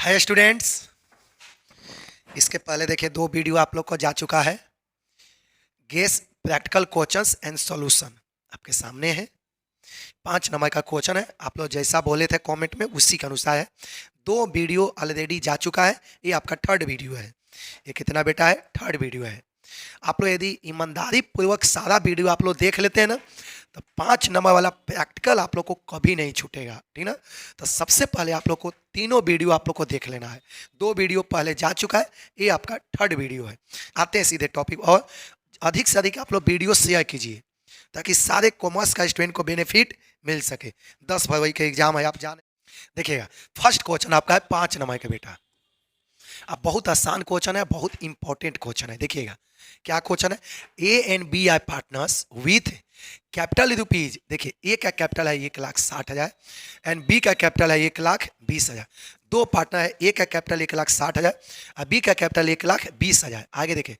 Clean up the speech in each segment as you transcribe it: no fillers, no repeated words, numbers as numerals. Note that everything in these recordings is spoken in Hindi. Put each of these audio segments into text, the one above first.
हाय स्टूडेंट्स, इसके पहले देखिए दो वीडियो आप लोग को जा चुका है। Guess practical questions and solution आपके सामने है। 5 नंबर का क्वेश्चन है, आप लोग जैसा बोले थे कमेंट में उसी के अनुसार है। दो वीडियो ऑलरेडी जा चुका है, ये आपका थर्ड वीडियो है। ये कितना बेटा है? थर्ड वीडियो है। आप लोग यदि ईमानदारी पूर्वक सारा वीडियो आप लोग देख लेते हैं ना, तो 5 नंबर वाला प्रैक्टिकल आप लोग को कभी नहीं छूटेगा, ठीक ना। तो सबसे पहले आप लोग को तीनों वीडियो आप लोग को देख लेना है। दो वीडियो पहले जा चुका है, ये आपका थर्ड वीडियो है। आते हैं सीधे टॉपिक, और अधिक से अधिक आप लोग वीडियो शेयर कीजिए ताकि सारे कॉमर्स का स्टूडेंट को बेनिफिट मिल सके। 10 फरवरी का एग्जाम है, आप जाने। देखिएगा, फर्स्ट क्वेश्चन आपका है 5 नंबर का बेटा। अब बहुत आसान क्वेश्चन है, बहुत इंपॉर्टेंट क्वेश्चन है। देखिएगा क्या क्वेश्चन है। A and B are partners with capital rupees. देखिए, ए का कैपिटल है 1,60,000 एंड बी का कैपिटल है 1,20,000। दो पार्टनर है, ए का कैपिटल 1,60,000 और बी का कैपिटल 1,20,000। आगे देखिए,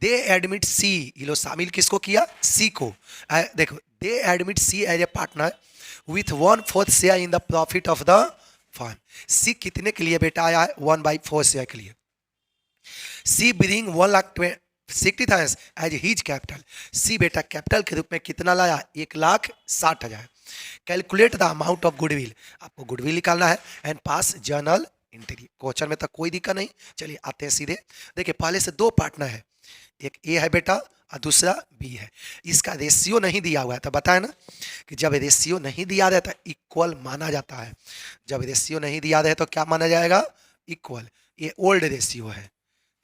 दे एडमिट सी, ये लो शामिल किसको किया? सी को। देखो, they admit C as a partner with 1/4 share in the profit of the firm. C कितने के लिए बेटा आया है? 1/4 शेयर के लिए। सी ब्रिंग 1,60,000 एज हिज कैपिटल। सी बेटा कैपिटल के रूप में कितना लाया? 1,60,000। Calculate the amount of goodwill, आपको गुडविल निकालना है and pass journal entry. Question में तो कोई दिक्कत नहीं। चलिए आते हैं सीधे। देखिए, पहले से दो पार्टनर है, एक ए है बेटा और दूसरा बी है। इसका रेशियो नहीं दिया हुआ है, तो बताया ना कि जब रेशियो नहीं दिया रहता इक्वल माना जाता है। जब रेशियो नहीं दिया रहे तो क्या माना जाएगा? इक्वल। ये ओल्ड रेशियो है।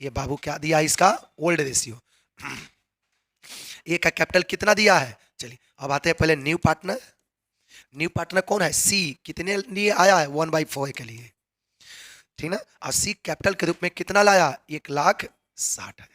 ये बाबू क्या दिया इसका? Old ratio. ए का कैपिटल कितना दिया है? चलिए अब आते हैं पहले न्यू पार्टनर। न्यू पार्टनर कौन है? सी। कितने लिए आया है? 1/4 के लिए, ठीक ना। और सी कैपिटल के रूप में कितना लाया? 1,60,000।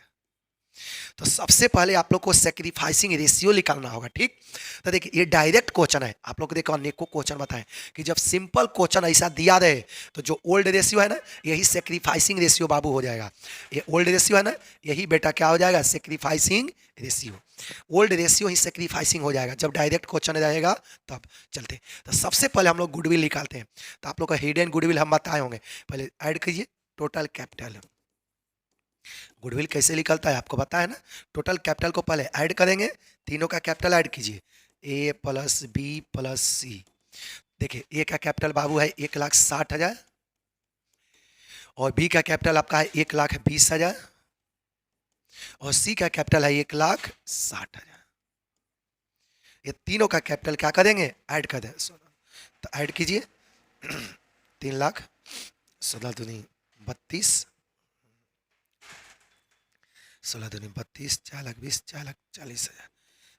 तो सबसे पहले आप लोग को सेक्रीफाइसिंग रेशियो निकालना होगा, ठीक। तो देखिए, ये डायरेक्ट क्वेश्चन है। आप लोग को देखो अनेकों क्वेश्चन बताएं कि जब सिंपल क्वेश्चन ऐसा दिया रहे तो जो ओल्ड रेशियो है ना, यही सेक्रीफाइसिंग रेशियो बाबू हो जाएगा। ये ओल्ड रेशियो है ना, यही बेटा क्या हो जाएगा? Sacrificing ratio. ओल्ड रेशियो ही सेक्रीफाइसिंग हो जाएगा जब डायरेक्ट क्वेश्चन रहेगा तब। चलते, तो सबसे पहले हम लोग गुडविल निकालते हैं। तो आप लोग का हिडन गुडविल हम बताए होंगे। पहले ऐड कीजिए टोटल कैपिटल। गुडविल कैसे निकलता है आपको पता है ना। टोटल कैपिटल को पहले ऐड करेंगे, तीनों का कैपिटल ऐड कीजिए, ए प्लस बी प्लस सी। देखिए, ए का कैपिटल बाबू है 1,60,000 और बी का कैपिटल आपका है 1,20,000 और सी का कैपिटल है 1,60,000। ये तीनों का कैपिटल क्या करेंगे? ऐड कर दें। तो ऐड कीजिए 3,00,000 16 दूनी 32, 16 दूनी 32, 4,20,000, 4,40,000।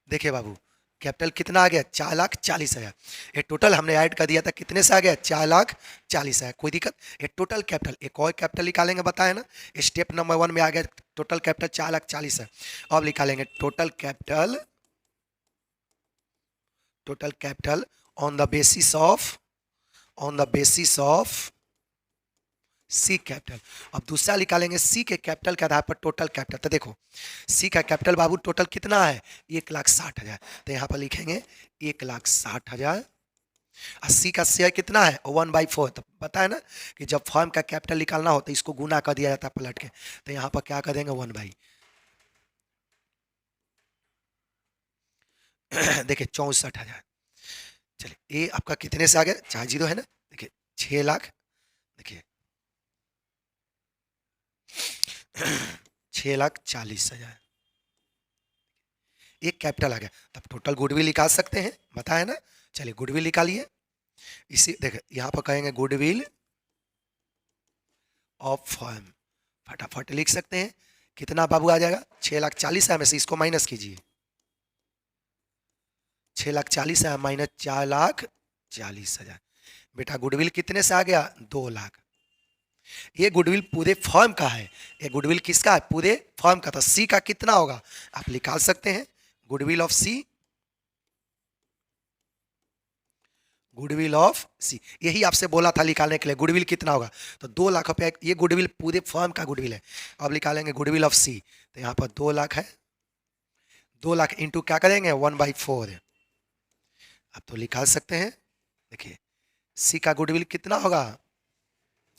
देखिए बाबू, कैपिटल कितना आ गया? 4,40,000। ये टोटल हमने ऐड कर दिया था, कितने से आ गया? 4,40,000। कोई दिक्कत? ये टोटल कैपिटल, एक और कैपिटल निकालेंगे बताए ना। स्टेप नंबर 1 में आ गया टोटल कैपिटल 4,40,000। अब निकालेंगे total capital, total capital on the basis of C capital. अब दूसरा निकालेंगे सी के कैपिटल के आधार पर टोटल कैपिटल। तो देखो, सी का कैपिटल बाबू टोटल कितना है? 1,60,000। तो यहाँ पर लिखेंगे 1,60,000। और सी का शेयर कितना है? 1/4। तो पता है ना कि जब फर्म का कैपिटल निकालना हो तो इसको गुना कर दिया जाता है पलट के। तो यहाँ पर क्या कर देंगे? 1/। देखिए 64,000। चलिए, ए आपका कितने से आ गया? 4 जीरो है ना। देखिए 6,00,000। देखिए 6,40,000। एक कैपिटल आ गया, तब टोटल गुडविल निकाल सकते हैं, बताया ना। चलिए गुडविल निकालिए। इसी देखिए यहाँ पर कहेंगे गुडविल ऑफ फर्म। फटाफट लिख सकते हैं। कितना बाबू आ जाएगा? 6,40,000 में से इसको माइनस कीजिए। 6,40,000 माइनस 4,40,000। बेटा गुडविल कितने से आ गया? 2,00,000। ये गुडविल पूरे फर्म का है। ये गुडविल किसका है? पूरे फर्म का। तो सी का कितना होगा आप निकाल सकते हैं। Goodwill of C, goodwill of C, यही आपसे बोला था निकालने के लिए। गुडविल कितना होगा? तो 2,00,000 रुपया। ये गुडविल पूरे फर्म का गुडविल है। अब निकालेंगे गुडविल ऑफ सी। तो यहाँ पर 2,00,000 है। 2,00,000 इंटू क्या करेंगे? 1/4। अब तो निकाल सकते हैं। देखिए सी का गुडविल कितना होगा?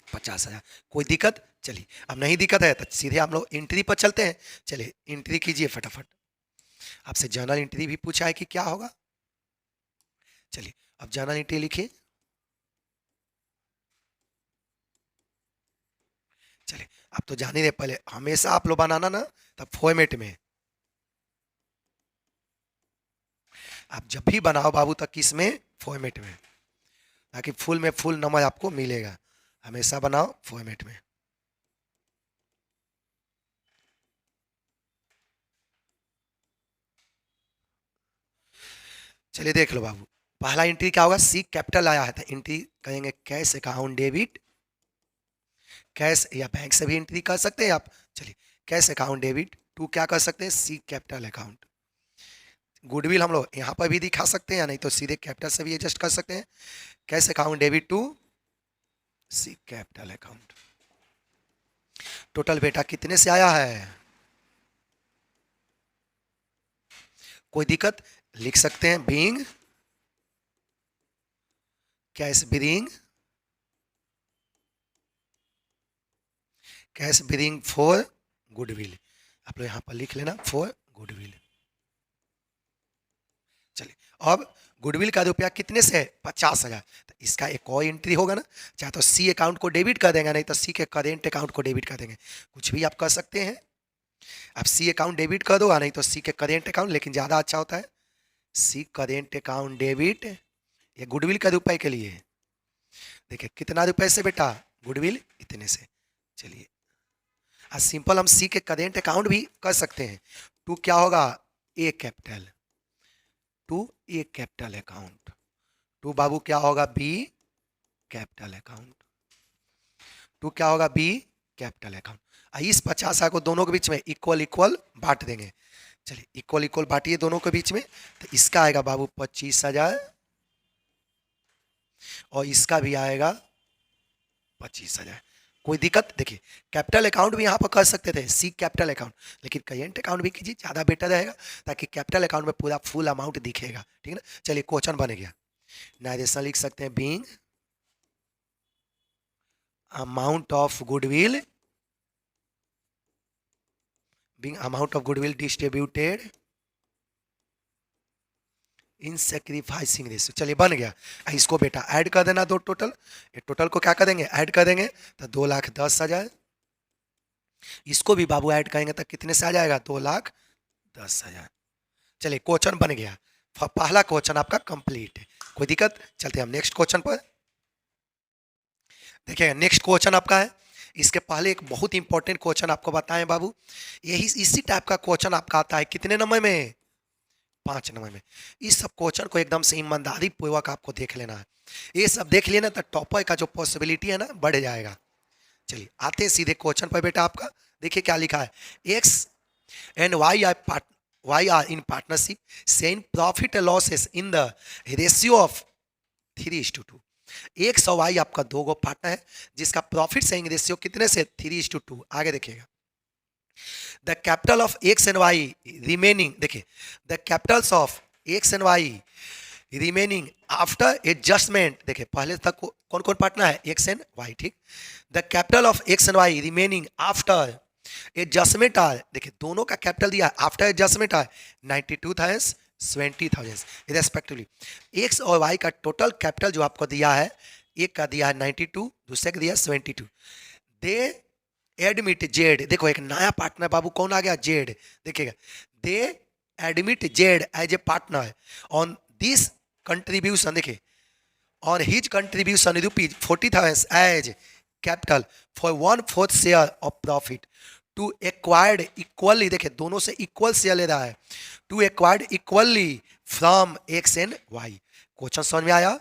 50,000। कोई दिक्कत? चलिए, अब नहीं दिक्कत है तो सीधे हम लोग एंट्री पर चलते हैं। चलिए एंट्री कीजिए फटाफट। आपसे जर्नल एंट्री भी पूछा है कि क्या होगा। चलिए अब जर्नल एंट्री लिखिए। चलिए आप तो जान ही रहे, पहले हमेशा आप लोग बनाना ना तब फॉर्मेट में। आप जब भी बनाओ बाबू तक किस में? फॉर्मेट में, ताकि फुल में फुल नंबर आपको मिलेगा। हमेशा बनाओ फॉर्मेट में। चलिए देख लो बाबू, पहला एंट्री क्या होगा? सी कैपिटल आया है तो एंट्री करेंगे कैश अकाउंट डेबिट। कैश या बैंक से भी एंट्री कर सकते हैं आप। चलिए कैश अकाउंट डेबिट टू क्या कर सकते हैं? सी कैपिटल अकाउंट। गुडविल हम लोग यहाँ पर भी दिखा सकते हैं, या नहीं तो सीधे कैपिटल से भी एडजस्ट कर सकते हैं। Cash account debit to C capital account. Total बेटा कितने से आया है? कोई दिक्कत? लिख सकते हैं बीइंग कैश बिरिंग फॉर गुडविल। आप लोग यहाँ पर लिख लेना फॉर गुडविल। चलिए अब गुडविल का रुपया कितने से है? 50,000। तो इसका एक और एंट्री होगा ना, चाहे तो सी अकाउंट को डेबिट कर देंगे, नहीं तो सी के करेंट अकाउंट को डेबिट कर देंगे। कुछ भी आप कर सकते हैं। आप सी अकाउंट डेबिट कर दो, नहीं तो सी के करेंट अकाउंट, लेकिन ज़्यादा अच्छा होता है सी करेंट अकाउंट डेबिट। ये गुडविल का रुपये के लिए। देखिए कितना रुपए से बेटा? गुडविल इतने से। चलिए आज सिंपल हम सी के करेंट अकाउंट भी कर सकते हैं। टू क्या होगा? A capital. To A capital account. To बाबू क्या होगा? B capital account. टू क्या होगा? B capital account. इस 50,000 को दोनों के बीच में इक्वल इक्वल बांट देंगे। चलिए इक्वल इक्वल बांटिए दोनों के बीच में। तो इसका आएगा बाबू 25,000 और इसका भी आएगा 25,000। कोई दिक्कत? देखिए कैपिटल अकाउंट भी यहाँ पर कर सकते थे सी कैपिटल अकाउंट, लेकिन करेंट अकाउंट भी कीजिए, ज़्यादा बेटर रहेगा, ताकि कैपिटल अकाउंट में पूरा फुल अमाउंट दिखेगा। ठीक है ना? चलिए क्वेश्चन बन गया। नाइजेशन लिख सकते हैं being amount of goodwill, being amount of goodwill distributed in sacrificing ratio. चलिए बन गया। इसको बेटा ऐड कर देना दो टोटल। ये टोटल को क्या कर देंगे? ऐड कर देंगे तो 2,10,000। इसको भी बाबू ऐड करेंगे तो कितने से आ जाएगा? 2,10,000। चलिए क्वेश्चन बन गया। पहला क्वेश्चन आपका कंप्लीट है। कोई दिक्कत? चलते हैं हम नेक्स्ट क्वेश्चन पर। देखिए नेक्स्ट क्वेश्चन आपका है। इसके पहले एक बहुत इंपॉर्टेंट क्वेश्चन आपको बताएं बाबू। यही इसी टाइप का क्वेश्चन आपका आता है कितने नंबर में? 5 नंबर में। इस सब क्वेश्चन को एकदम से ईमानदारी पूर्वक आपको देख लेना है। ये सब देख लेना तो टॉपर का जो पॉसिबिलिटी है ना बढ़ जाएगा। चलिए आते हैं सीधे क्वेश्चन पर बेटा आपका। देखिए क्या लिखा है। X and Y are in partnership saying profit and losses in the ratio of 3:2। X और वाई आपका दो गो पार्टनर है जिसका प्रॉफिट सेइंग रेशियो कितने से? 3:2। आगे देखिएगा। The capital of X and Y remaining, देखिए the capitals of X and Y remaining after adjustment. देखिए पहले तक कौन कौन पार्टनर है? X and Y. ठीक। The capital of X and Y remaining after adjustment are, देखिए दोनों का कैपिटल दिया आफ्टर एडजस्टमेंट आर 92,000 20,000 रेस्पेक्टिवली। एक्स और वाई का टोटल कैपिटल जो आपको दिया है, एक का दिया है 92, दूसरे का दिया 72। दे एडमिट जेड, देखो एक नया पार्टनर बाबू कौन आ गया? जेड। देखिएगा they admit Z as a partner on this contribution. देखिए on his contribution rupees 40,000 as capital for 1/4 share of profit to acquired equally. देखिए दोनों से इक्वल शेयर ले रहा है। To acquired equally from X and Y. Question समझ में आया?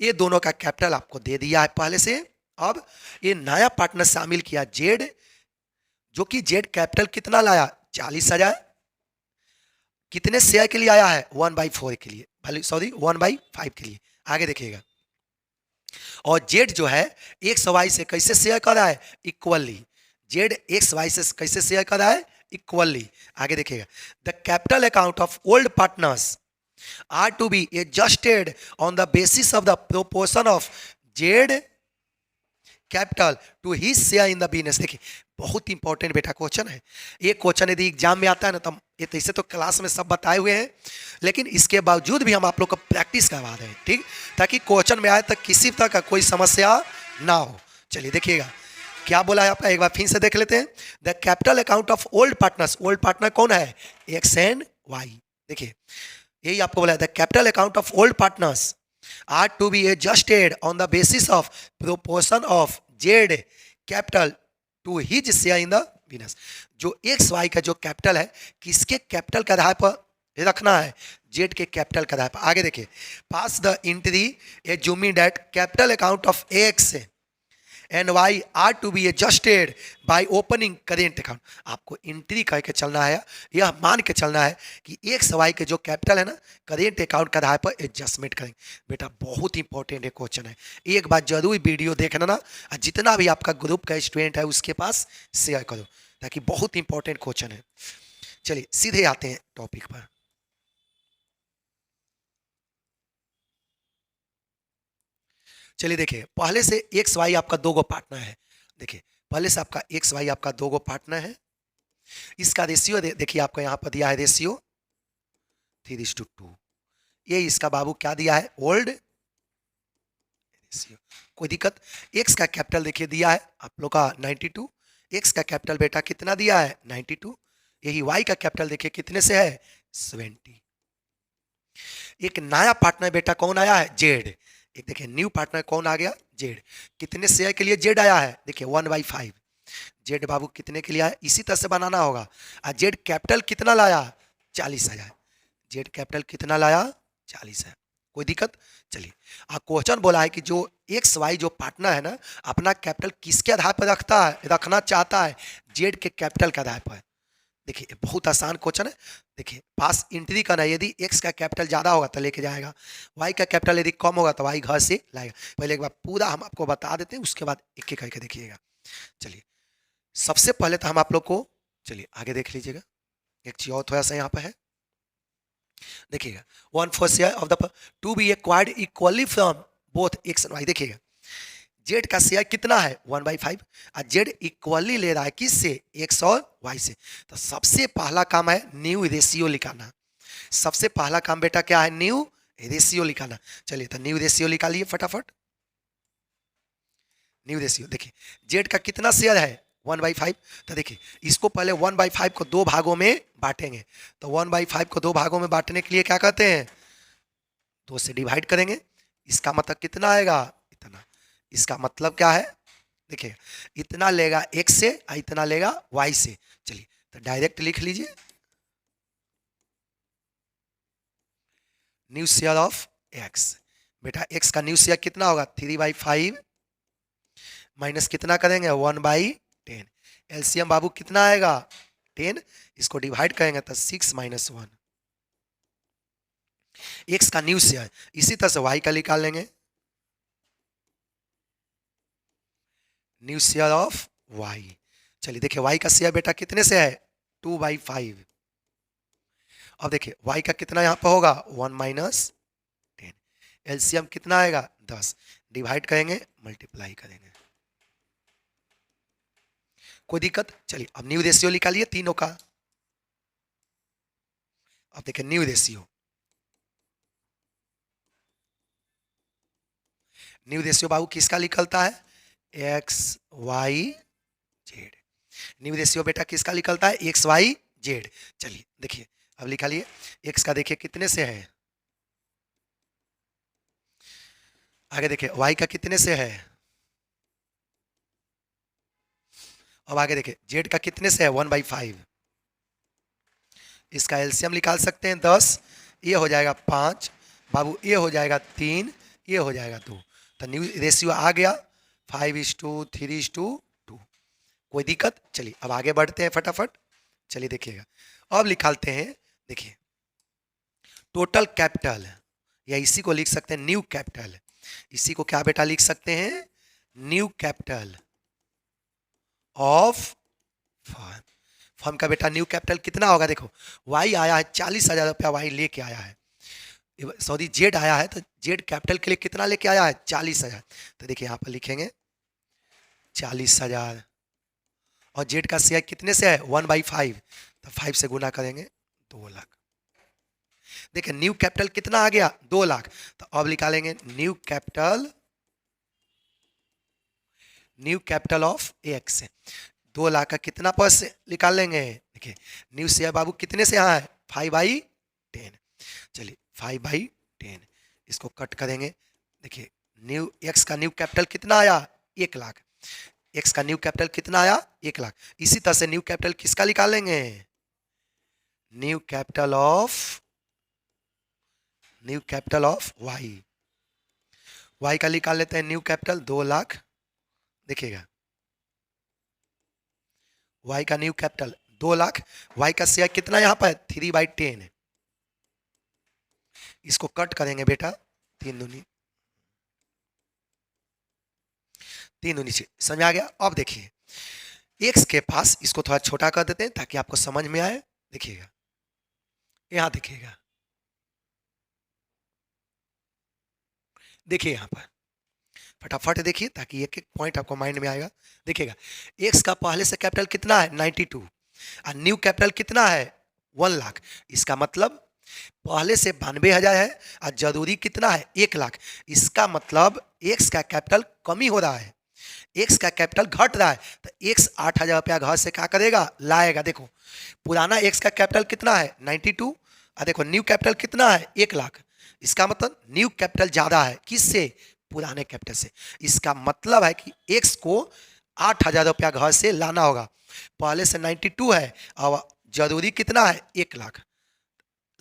ये दोनों का कैपिटल आपको दे दिया है पहले से। अब ये नया पार्टनर शामिल किया जेड, जो कि जेड कैपिटल कितना लाया? 40,000। कितने शेयर के लिए आया है? 1/4 के लिए, सॉरी 1/5 के लिए। आगे देखिएगा। और जेड जो है एक्स वाई से कैसे शेयर कर रहा है? इक्वली। जेड एक्स वाई से कैसे शेयर कर रहा है? इक्वली। आगे देखिएगा। The capital account of old partners are to be adjusted on the basis of the proportion of Z capital to he share in the business. देखिए बहुत इंपॉर्टेंट बेटा क्वेश्चन है ये। क्वेश्चन यदि एग्जाम में आता है ना तो ये तो इसे तो क्लास में सब बताए हुए हैं, लेकिन इसके बावजूद भी हम आप लोग को प्रैक्टिस करवा रहे हैं, ठीक, ताकि क्वेश्चन में आए तक किसी तरह का कोई समस्या ना हो। चलिए देखिएगा क्या बोला है आपका, एक बार फिर से देख लेते हैं। The capital account of old partners, old partner कौन है, एक्स एंड वाई। देखिए यही आपको बोला है, the capital account of old partners are to be adjusted on the basis of proportion of Z capital to his share in the business. जो एक्स वाई का जो कैपिटल है किसके कैपिटल के आधार पर रखना है, जेड के कैपिटल के आधार पर। आगे देखिए, pass the entry assuming that capital account of X and Y are to be adjusted by opening current account. आपको एंट्री करके चलना है, यह मान के चलना है कि एक्स वाई के जो कैपिटल है ना करेंट अकाउंट के आधार पर एडजस्टमेंट करेंगे। बेटा बहुत इंपॉर्टेंट है क्वेश्चन है, एक बार जरूर वीडियो देखना ना, जितना भी आपका ग्रुप का स्टूडेंट है उसके पास शेयर करो, ताकि बहुत इंपॉर्टेंट क्वेश्चन है। चलिए सीधे आते हैं टॉपिक पर। चलिए देखिए, पहले से एक्स वाई आपका दो गो पार्टनर है। देखिए पहले से आपका एक्स वाई आपका दो गो पार्टनर है, इसका रेशियो देखिए आपको यहाँ पर दिया है रेशियो 3:2। ये इसका बाबू क्या दिया है, ओल्ड रेशियो। कोई दिक्कत, एक्स का कैपिटल देखिए दिया है आप लोग का 92, एक्स का कैपिटल बेटा कितना दिया है 92। यही वाई का कैपिटल देखिए कितने से है 70। एक नया पार्टनर बेटा कौन आया है, जेड। एक देखिए न्यू पार्टनर कौन आ गया, जेड। कितने शेयर के लिए जेड आया है, देखिए 1/5। जेड बाबू कितने के लिए आया, इसी तरह से बनाना होगा। और जेड कैपिटल कितना लाया 40,000। जेड कैपिटल कितना लाया 40,000। कोई दिक्कत, चलिए आप क्वेश्चन बोला है कि जो एक्स वाई जो पार्टनर है ना अपना कैपिटल किसके आधार पर रखना चाहता है, जेड के कैपिटल के आधार पर। देखिए बहुत आसान क्वेश्चन है। देखिए पास एंट्री करना, यदि एक्स का कैपिटल ज़्यादा होगा तो लेके जाएगा, वाई का कैपिटल यदि कम होगा तो वाई घर से लाएगा। पहले एक बार पूरा हम आपको बता देते हैं, उसके बाद एक एक करके देखिएगा। चलिए सबसे पहले तो हम आप लोग को, चलिए आगे देख लीजिएगा, एक चीज और थोड़ा सा यहाँ पर है देखिएगा, 1/4 share of the to be acquired equally from both X and Y. देखिएगा जेड का शेयर कितना है 1/5 और जेड इक्वली ले रहा है किससे, एक्स और वाई से। तो सबसे पहला काम है न्यू रेशियो लिखाना। सबसे पहला काम बेटा क्या है, न्यू रेशियो लिखाना। चलिए तो न्यू रेशियो निकालिए फटाफट। न्यू रेशियो देखिए जेड का कितना शेयर है 1/5। तो देखिए इसको पहले 1/5 को दो भागों में बांटेंगे। तो 1/5 को दो भागों में बांटने के लिए क्या करते हैं, 2 से डिवाइड करेंगे। इसका मतलब कितना आएगा, इतना। इसका मतलब क्या है, देखिए इतना लेगा x से और इतना लेगा y से। चलिए तो डायरेक्ट लिख लीजिए, न्यू शेयर ऑफ x। बेटा x का न्यू शेयर कितना होगा 3/5 माइनस कितना करेंगे 1/10। एलसीएम बाबू कितना आएगा 10, इसको डिवाइड करेंगे तो 6 - 1। x का न्यू शेयर, इसी तरह से y का निकाल लेंगे, न्यू शेयर ऑफ y। चलिए देखिए y का शेयर बेटा कितने से है 2/5। अब देखिए y का कितना यहाँ पर होगा 1 - 10। एलसीएम कितना आएगा 10, डिवाइड करेंगे मल्टीप्लाई करेंगे। कोई दिक्कत, चलिए अब न्यू रेशियो निकालिए तीनों का। अब देखिए न्यू रेशियो, न्यू रेशियो बाबू किसका निकलता है, X Y Z. New ratio बेटा किसका निकलता है, एक्स वाई जेड। चलिए देखिए अब निकालिए, एक्स का देखिए कितने से है, आगे देखिए वाई का कितने से है, अब आगे देखिए जेड का कितने से है 1/5। इसका एलसीएम निकाल सकते हैं 10, ये हो जाएगा 5 बाबू, ये हो जाएगा 3, ये हो जाएगा 2। तो न्यू रेशियो आ गया 5:3:2। कोई दिक्कत, चलिए अब आगे बढ़ते हैं फटाफट। चलिए देखिएगा अब निकालते हैं, देखिए टोटल कैपिटल, या इसी को लिख सकते हैं न्यू कैपिटल। इसी को क्या बेटा लिख सकते हैं, new capital of firm. Firm का बेटा न्यू कैपिटल कितना होगा, देखो वाई आया है 40,000 रुपया, वाई लेके आया है, सॉरी जेड आया है, तो जेड कैपिटल के लिए कितना लेके आया है 40,000। तो देखिए यहाँ पर लिखेंगे 40,000 और जेड का शेयर कितने से है 1/5, तो 5 से गुना करेंगे 2 लाख। देखिए न्यू कैपिटल कितना आ गया 2 लाख, तो अब निकालेंगे new capital of x. 2 lakh का कितना परसेंट निकाल लेंगे, देखिए न्यू शेयर बाबू कितने से यहाँ है 5/10। चलिए 5/10 इसको कट करेंगे। देखिए न्यू एक्स का न्यू कैपिटल कितना आया 1 लाख, एक्स का न्यू कैपिटल कितना आया 1 लाख। इसी तरह से न्यू कैपिटल किसका निकालेंगे, न्यू कैपिटल ऑफ वाई का निकाल लेते हैं न्यू कैपिटल 2 लाख। देखिएगा वाई का न्यू कैपिटल 2 लाख, वाई का शेयर कितना यहां पर 3/10 है। इसको कट करेंगे बेटा 3 दूनी 6, समझ आ गया। अब देखिए एक्स के पास इसको थोड़ा छोटा कर देते हैं ताकि आपको समझ में आए। देखिएगा यहां देखिएगा, देखिए यहां पर फटाफट देखिए ताकि एक एक पॉइंट आपको माइंड में आएगा। देखिएगा एक्स का पहले से कैपिटल कितना है 92 और न्यू कैपिटल कितना है 1 लाख। इसका मतलब पहले से 92,000 है और जरूरी कितना है 1 लाख। इसका मतलब एक्स का कैपिटल कमी हो रहा है, एक्स का कैपिटल घट रहा है, तो एक्स 8,000 रुपया घर से क्या करेगा लाएगा। देखो पुराना एक्स का कैपिटल कितना है 92 और देखो न्यू कैपिटल कितना है 1 लाख। इसका मतलब न्यू कैपिटल ज्यादा है किससे, पुराने कैपिटल से। इसका मतलब है कि एक्स को 8,000 रुपया घर से लाना होगा, पहले से 92 है और जरूरी कितना है 1 लाख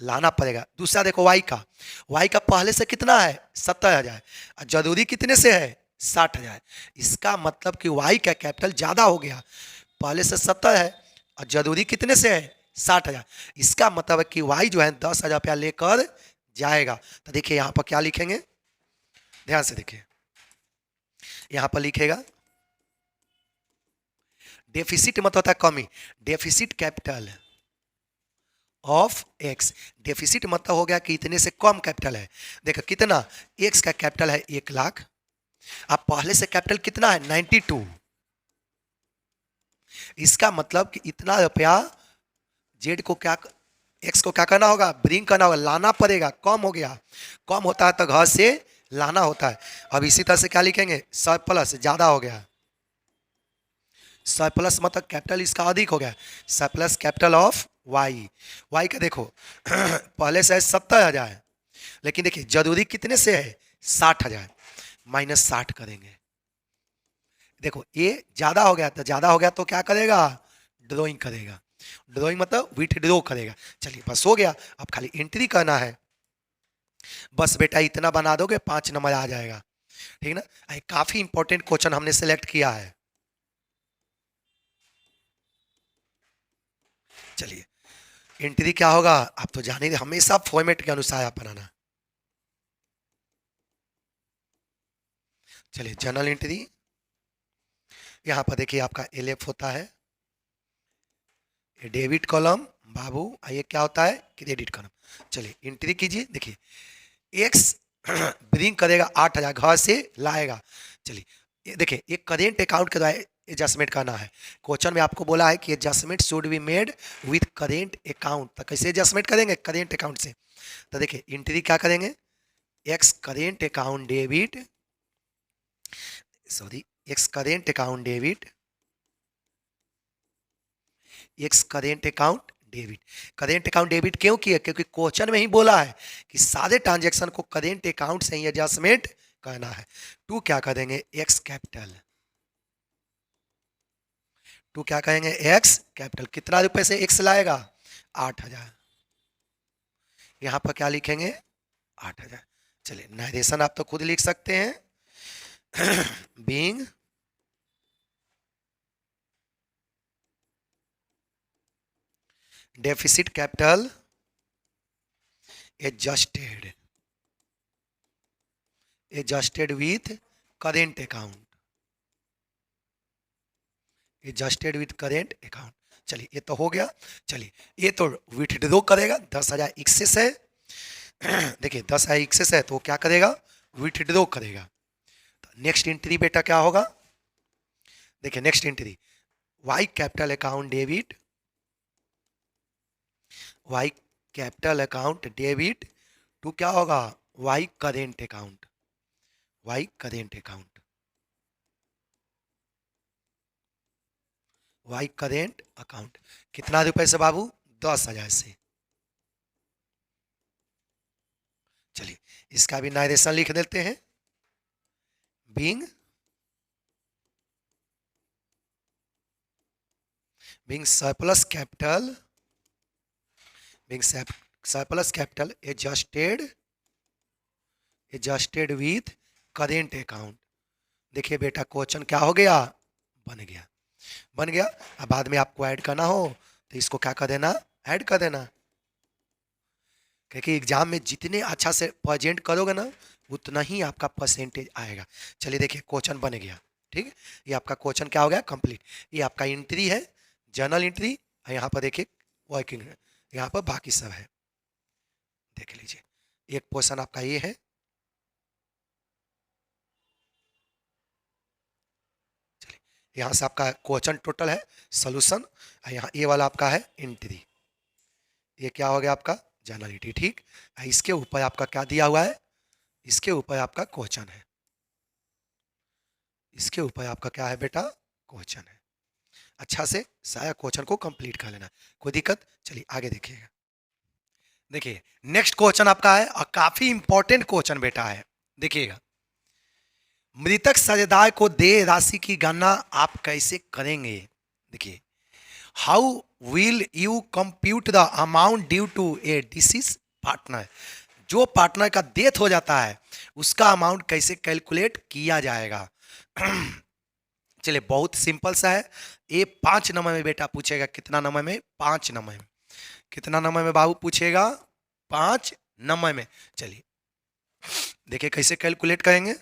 लाना पड़ेगा। दूसरा देखो वाई का पहले से कितना है 70,000 और जरूरी कितने से है 60,000। इसका मतलब कि वाई का कैपिटल ज्यादा हो गया, पहले से 70 है और जरूरी कितने से है 60,000। इसका मतलब है कि वाई जो है 10,000 रुपया लेकर जाएगा। तो देखिए यहां पर क्या लिखेंगे, ध्यान से देखिए यहां पर लिखेगा डेफिसिट मतलब होता है कमी, deficit capital of x. Deficit मतलब हो गया कि इतने से कम कैपिटल है। देखो कितना एक्स का कैपिटल है 1 लाख, अब पहले से कैपिटल कितना है 92। इसका मतलब कि इतना रुपया जेड को क्या एक्स को क्या करना होगा ब्रिंग करना होगा, लाना पड़ेगा। कम हो गया, कम होता है तो घर से लाना होता है। अब इसी तरह से क्या लिखेंगे सरप्लस, ज्यादा हो गया, सरप्लस मतलब कैपिटल इसका अधिक हो गया, surplus capital of Y. Y का देखो पहले से 70,000 है लेकिन देखिए जरूरी कितने से है 60,000, -60 करेंगे। देखो ये ज्यादा हो गया, तो ज्यादा हो गया तो क्या करेगा ड्रॉइंग करेगा, ड्रॉइंग मतलब विथड्रॉ करेगा। चलिए बस हो गया, अब खाली एंट्री करना है। बस बेटा इतना बना दोगे 5 नंबर आ जाएगा, ठीक ना। काफी इंपॉर्टेंट क्वेश्चन हमने सेलेक्ट किया है। चलिए एंट्री क्या होगा आप तो जाने, हमेशा फॉर्मेट के अनुसार आप बनाना। चलिए जर्नल एंट्री, यहां पर देखिए आपका एलएफ होता है, डेबिट कॉलम बाबू, ये क्या होता है क्रेडिट कॉलम। चलिए एंट्री कीजिए। देखिए एक्स ब्रिंग करेगा 8,000 घर से लाएगा। चलिए देखिए एक करेंट अकाउंट के द्वारा एडजस्टमेंट करना है। क्वेश्चन में आपको बोला है कि adjustment should be made with current account, तो कैसे एडजस्टमेंट करेंगे करेंट अकाउंट से। तो देखिए एंट्री क्या करेंगे x current account debit, sorry x current account debit, x current account debit. Current account debit क्यों किया, क्योंकि क्वेश्चन में ही बोला है कि सारे ट्रांजैक्शन को करेंट अकाउंट से ही एडजस्टमेंट करना है। टू क्या करेंगे एक्स कैपिटल, टू क्या कहेंगे एक्स कैपिटल, कितना रुपए से एक्स लाएगा 8,000, यहां पर क्या लिखेंगे 8,000। चलिए नरेशन आप तो खुद लिख सकते हैं being deficit capital adjusted with current account, adjusted with current account. चलिए ये तो हो गया। चलिए ये तो विथड्रॉ करेगा, 10,000 एक्सेस है देखिए 10,000 एक्सेस है तो क्या करेगा विथड्रॉ करेगा। तो नेक्स्ट एंट्री बेटा क्या होगा देखिए next entry, Y capital account debit, Y capital account debit to क्या होगा, Y current account, Y current account, Y current account. कितना रुपए से बाबू, 10,000 से। चलिए इसका भी नारेशन लिख देते हैं, being surplus capital, being surplus capital adjusted with current account. देखिए बेटा क्वेश्चन क्या हो गया, बन गया, बन गया। अब बाद में आपको ऐड करना हो तो इसको क्या कर देना, ऐड कर देना, क्योंकि एग्जाम में जितने अच्छा से प्रेजेंट करोगे ना उतना ही आपका परसेंटेज आएगा। चलिए देखिए क्वेश्चन बन गया, ठीक है। ये आपका क्वेश्चन क्या हो गया, कंप्लीट। ये आपका एंट्री है, जर्नल एंट्री। यहाँ पर देखिए वर्किंग, यहाँ पर बाकी सब है, देख लीजिए। एक पोर्शन आपका ये है, चलिए यहाँ से आपका क्वेश्चन टोटल है, सोल्यूशन। यहाँ ये वाला आपका है एंट्री, ये क्या हो गया आपका जर्नल एंट्री, ठीक। इसके ऊपर आपका क्या दिया हुआ है, इसके ऊपर आपका क्वेश्चन है, इसके ऊपर आपका क्या है बेटा, क्वेश्चन है। अच्छा से सारा क्वेश्चन को कंप्लीट कर लेना, कोई दिक्कत। चलिए आगे देखिएगा। देखिए नेक्स्ट क्वेश्चन आपका है और काफी इंपॉर्टेंट क्वेश्चन बेटा है, देखिएगा। मृतक साझेदार को देय राशि की गणना आप कैसे करेंगे। देखिए, how will you compute the amount due to a deceased partner. जो पार्टनर का डेथ हो जाता है उसका अमाउंट कैसे कैलकुलेट किया जाएगा। चलिए बहुत सिंपल सा है, ये 5 नंबर में बेटा पूछेगा। कितना नंबर में, 5 नंबर में। कितना नंबर में बाबू पूछेगा, 5 नंबर में। चलिए देखिए कैसे कैलकुलेट करेंगे।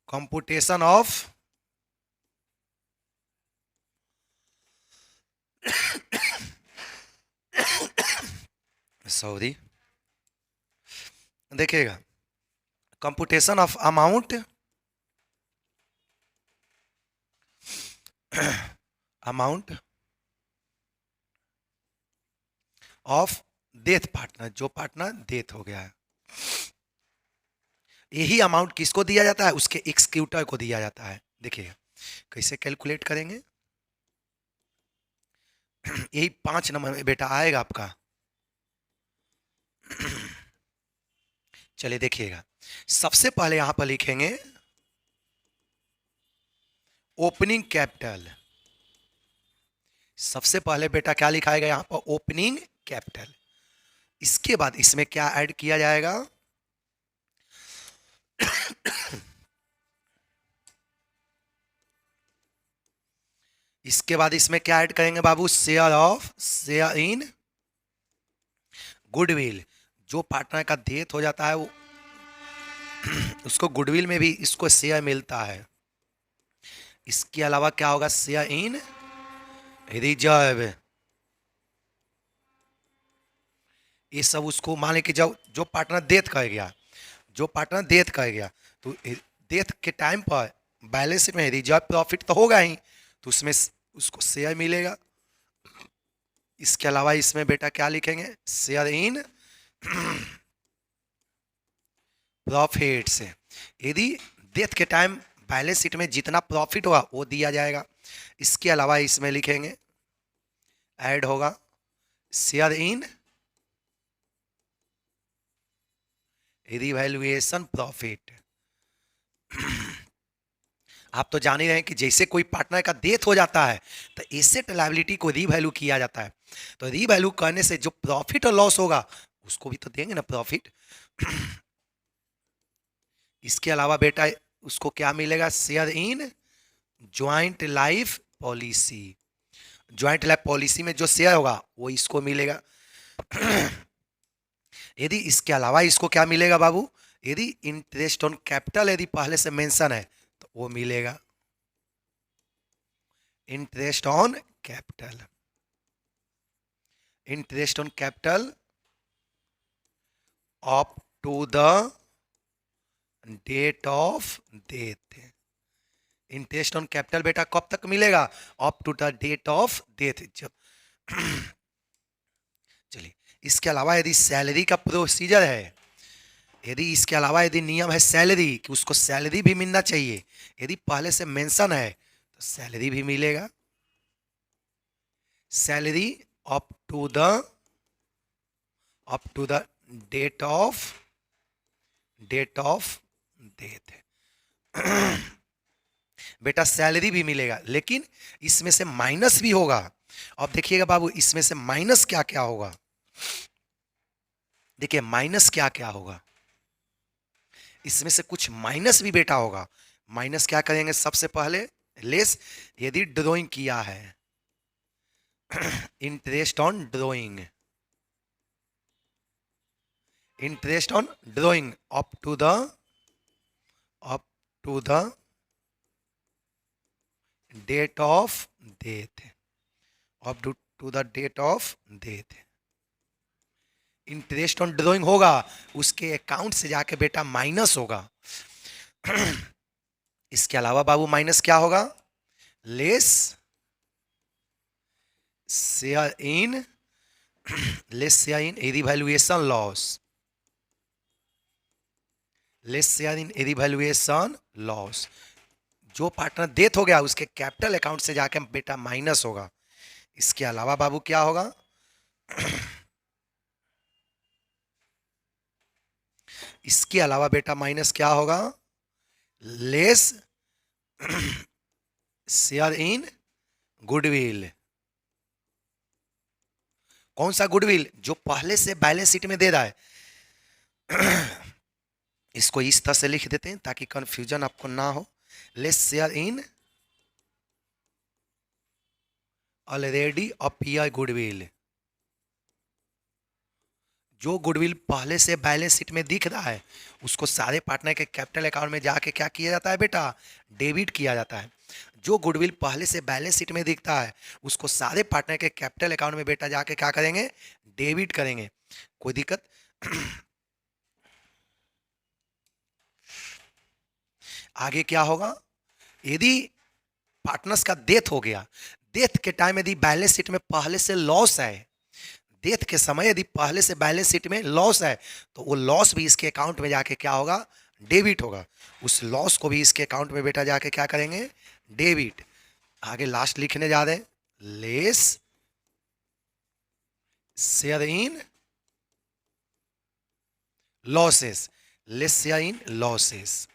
कंप्यूटेशन ऑफ सॉरी, देखिएगा computation of amount, amount of death partner, जो पार्टनर डेथ हो गया है। यही अमाउंट किसको दिया जाता है, उसके एक्सक्यूटर को दिया जाता है। देखिए कैसे कैलकुलेट करेंगे। यही 5 नंबर में बेटा आएगा आपका। चलिए देखिएगा, सबसे पहले यहां पर लिखेंगे ओपनिंग कैपिटल। सबसे पहले बेटा क्या लिखाएगा यहां पर, ओपनिंग कैपिटल। इसके बाद इसमें क्या ऐड किया जाएगा, इसके बाद इसमें क्या ऐड करेंगे बाबू, शेयर इन गुडविल। जो पार्टनर का डेथ हो जाता है वो उसको गुडविल में भी इसको शेयर मिलता है। इसके अलावा क्या होगा, शेयर इन रिजर्व। ये सब उसको मान लें कि जब जो पार्टनर डेथ कर गया, जो पार्टनर डेथ कर गया तो डेथ के टाइम पर बैलेंस शीट में रिजर्व प्रॉफिट तो होगा ही, तो उसमें उसको शेयर मिलेगा। इसके अलावा इसमें बेटा क्या लिखेंगे, शेयर इन प्रॉफिट से। यदि डेथ के टाइम बैलेंस शीट में जितना प्रॉफिट होगा वो दिया जाएगा। इसके अलावा इसमें लिखेंगे, ऐड होगा शेयर इन रिवैल्यूएशन प्रॉफिट। आप तो जान ही रहे हैं कि जैसे कोई पार्टनर का डेथ हो जाता है तो एसेट लायबिलिटी को रीवैल्यू किया जाता है। तो रीवैल्यू करने से जो प्रॉफिट और लॉस होगा उसको भी तो देंगे ना प्रॉफिट। इसके अलावा बेटा उसको क्या मिलेगा, share in joint life policy. Joint life policy में जो शेयर होगा वो इसको मिलेगा। यदि इसके अलावा इसको क्या मिलेगा बाबू, यदि इंटरेस्ट ऑन कैपिटल यदि पहले से मेंशन है तो वो मिलेगा interest on capital. Interest on capital up to the date of death. Interest on capital बेटा कब तक मिलेगा? Up to the date of death. जब चलिए, इसके अलावा यदि सैलरी का प्रोसीजर है, यदि इसके अलावा यदि नियम है सैलरी कि उसको सैलरी भी मिलना चाहिए, यदि पहले से मेंशन है तो सैलरी भी मिलेगा। Salary up to the date of death. बेटा सैलरी भी मिलेगा, लेकिन इसमें से माइनस भी होगा। अब देखिएगा बाबू, इसमें से माइनस क्या क्या होगा। देखिए माइनस क्या क्या होगा, इसमें से कुछ माइनस भी बेटा होगा। माइनस क्या करेंगे? सबसे पहले लेस यदि ड्राइंग किया है, interest on drawing, interest on drawing up to the date of death, up to the date of death. Interest on drawing होगा, उसके अकाउंट से जाके बेटा माइनस होगा। इसके अलावा बाबू माइनस क्या होगा? Less share in revaluation loss, less share in revaluation loss. जो पार्टनर डेथ हो गया उसके कैपिटल अकाउंट से जाके बेटा माइनस होगा। इसके अलावा बाबू क्या होगा? इसके अलावा बेटा माइनस क्या होगा? Less share in goodwill. कौन सा गुडविल? जो पहले से बैलेंस शीट में दे रहा है। इसको इस तरह से लिख देते हैं ताकि कंफ्यूजन आपको ना हो। Less share in already appear goodwill. जो गुडविल पहले से बैलेंस शीट में दिख रहा है उसको सारे पार्टनर के कैपिटल अकाउंट में जाके क्या किया जाता है बेटा? डेबिट किया जाता है। जो गुडविल पहले से बैलेंस शीट में दिखता है उसको सारे पार्टनर के कैपिटल अकाउंट में बेटा जाके क्या करेंगे? डेबिट करेंगे। कोई दिक्कत? आगे क्या होगा? यदि पार्टनर्स का डेथ हो गया, डेथ के टाइम यदि बैलेंस शीट में पहले से लॉस है, डेथ के समय यदि पहले से बैलेंस शीट में लॉस है तो वो लॉस भी इसके अकाउंट में जाके क्या होगा? डेबिट होगा। उस लॉस को भी इसके अकाउंट में बेटा जाके क्या करेंगे? डेबिट। आगे लास्ट लिखने जा रहे हैं, less share in losses, less share in losses.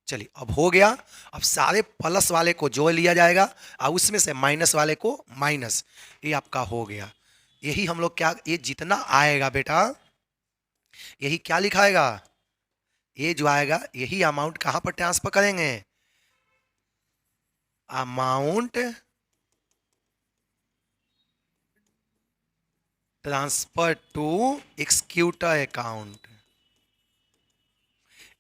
चलिए अब हो गया। अब सारे प्लस वाले को जोड़ लिया जाएगा और उसमें से माइनस वाले को माइनस। ये आपका हो गया। यही हम लोग क्या, ये जितना आएगा बेटा यही क्या लिखाएगा? ये जो आएगा यही अमाउंट कहां पर ट्रांसफर करेंगे? Amount transfer to executor account.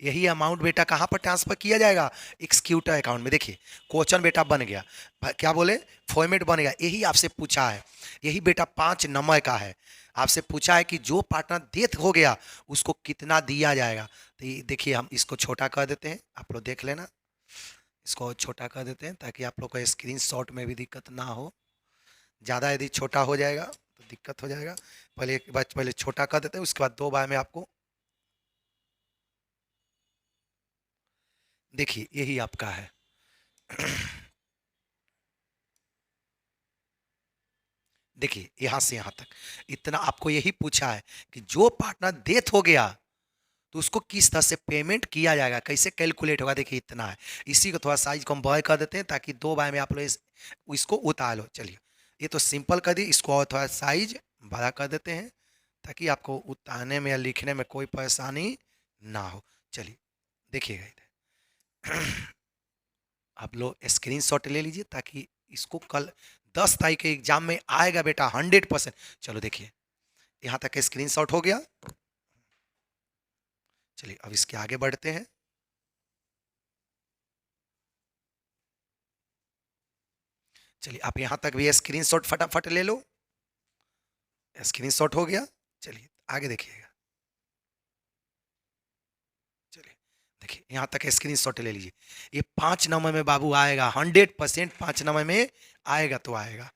यही अमाउंट बेटा कहां पर ट्रांसफर किया जाएगा? एक्सक्यूटर अकाउंट में। देखिए क्वेश्चन बेटा बन गया, क्या बोले? फॉर्मेट बन गया। यही आपसे पूछा है, यही बेटा 5 नंबर का है। आपसे पूछा है कि जो पार्टनर डेथ हो गया उसको कितना दिया जाएगा। तो ये देखिए हम इसको छोटा कर देते हैं, आप लोग देख लेना। इसको छोटा कर देते हैं ताकि आप लोग को स्क्रीनशॉट में भी दिक्कत ना हो। ज़्यादा यदि छोटा हो जाएगा तो दिक्कत हो जाएगा। पहले एक बार पहले छोटा कर देते हैं, उसके बाद 2 बार में आपको देखिए यही आपका है। देखिए यहां से यहां तक इतना आपको यही पूछा है कि जो पार्टनर डेथ हो गया तो उसको किस तरह से पेमेंट किया जाएगा, कैसे कैलकुलेट होगा। देखिए इतना है। इसी को थोड़ा साइज को हम बॉय कर देते हैं ताकि 2 बार में आप लोग इसको उतार लो। चलिए ये तो सिंपल कर दी, इसको और थोड़ा साइज बड़ा कर देते हैं ताकि आपको उतारने में या लिखने में कोई परेशानी ना हो। चलिए देखिएगा इधर। आप लोग स्क्रीनशॉट ले लीजिए ताकि इसको कल 10 तारीख के एग्जाम में आएगा बेटा 100%। चलो देखिए यहाँ तक स्क्रीनशॉट हो गया। चलिए अब इसके आगे बढ़ते हैं। चलिए आप यहाँ तक भी स्क्रीनशॉट फटाफट ले लो। स्क्रीनशॉट हो गया। चलिए आगे देखिएगा। चलिए देखिए यहाँ तक स्क्रीनशॉट ले लीजिए, ये 5 नंबर में बाबू आएगा, 100% 5 नंबर में आएगा तो आएगा।